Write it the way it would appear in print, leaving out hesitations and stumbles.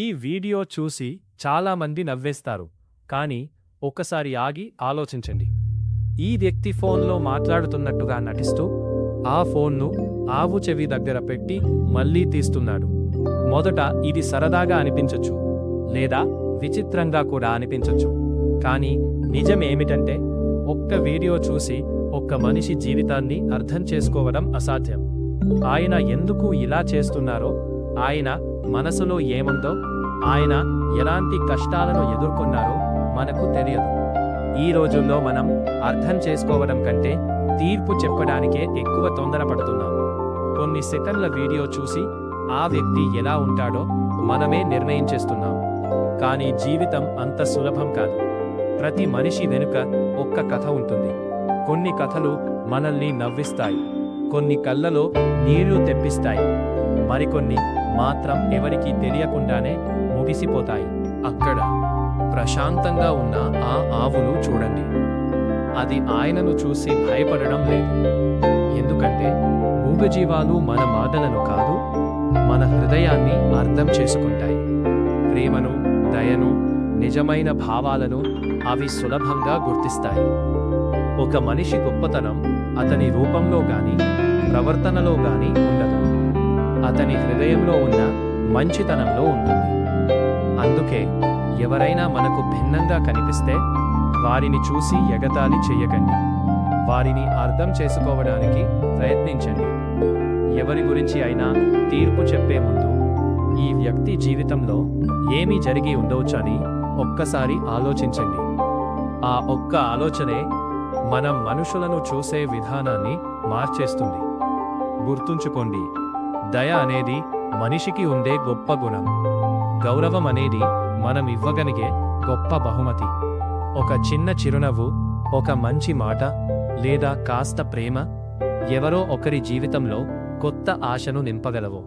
ఈ వీడియో చూసి చాలామంది నవ్వేస్తారు, కానీ ఒక్కసారి ఆగి ఆలోచించండి. ఈ వ్యక్తి ఫోన్లో మాట్లాడుతున్నట్టుగా నటిస్తూ ఆ ఫోన్ను ఆవు చెవి దగ్గర పెట్టి మళ్ళీ తీస్తున్నాడు. మొదట ఇది సరదాగా అనిపించొచ్చు, లేదా విచిత్రంగా కూడా అనిపించొచ్చు. కానీ నిజం ఏమిటంటే, ఒక్క వీడియో చూసి ఒక్క మనిషి జీవితాన్ని అర్థం చేసుకోవడం అసాధ్యం. ఆయన ఎందుకు ఇలా చేస్తున్నారో, ఆయన మనసులో ఏముందో, ఆయన ఎలాంటి కష్టాలను ఎదుర్కొన్నారో మనకు తెలియదు. ఈ రోజుల్లో మనం అర్థం చేసుకోవడం కంటే తీర్పు చెప్పడానికే ఎక్కువ తొందరపడుతున్నాం. కొన్ని సెకన్ల వీడియో చూసి ఆ వ్యక్తి ఎలా ఉంటాడో మనమే నిర్ణయం చేస్తున్నాం. కానీ జీవితం అంత సులభం కాదు. ప్రతి మనిషి వెనుక ఒక్క కథ ఉంటుంది. కొన్ని కథలు మనల్ని నవ్విస్తాయి, కొన్ని కళ్ళలో నీళ్లు తెప్పిస్తాయి, మరికొన్ని మాత్రం ఎవరికీ తెలియకుండానే ముగిసిపోతాయి. అక్కడ ప్రశాంతంగా ఉన్న ఆ ఆవును చూడండి. అది ఆయనను చూసి భయపడడం లేదు. ఎందుకంటే మూగజీవాలు మన మాటలను కాదు, మన హృదయాన్ని అర్థం చేసుకుంటాయి. ప్రేమను, దయను, నిజమైన భావాలను అవి సులభంగా గుర్తిస్తాయి. ఒక మనిషి గొప్పతనం అతని రూపంలో గాని, ప్రవర్తనలో గాని ఉండదు. అతని హృదయంలో ఉన్న మంచితనంలో ఉంటుంది. అందుకే ఎవరైనా మనకు భిన్నంగా కనిపిస్తే వారిని చూసి ఎగతాళి చెయ్యకండి. వారిని అర్థం చేసుకోవడానికి ప్రయత్నించండి. ఎవరి గురించి అయినా తీర్పు చెప్పే ముందు ఈ వ్యక్తి జీవితంలో ఏమి జరిగి ఉండవచ్చని ఒక్కసారి ఆలోచించండి. ఆ ఒక్క ఆలోచనే మనం మనుషులను చూసే విధానాన్ని మార్చేస్తుంది. గుర్తుంచుకోండి, దయ అనేది మనిషికి ఉండే గొప్ప గుణం. గౌరవం అనేది మనం ఇవ్వగలిగే గొప్ప బహుమతి. ఒక చిన్న చిరునవ్వు, ఒక మంచి మాట, లేదా కాస్త ప్రేమ ఎవరో ఒకరి జీవితంలో కొత్త ఆశను నింపగలవు.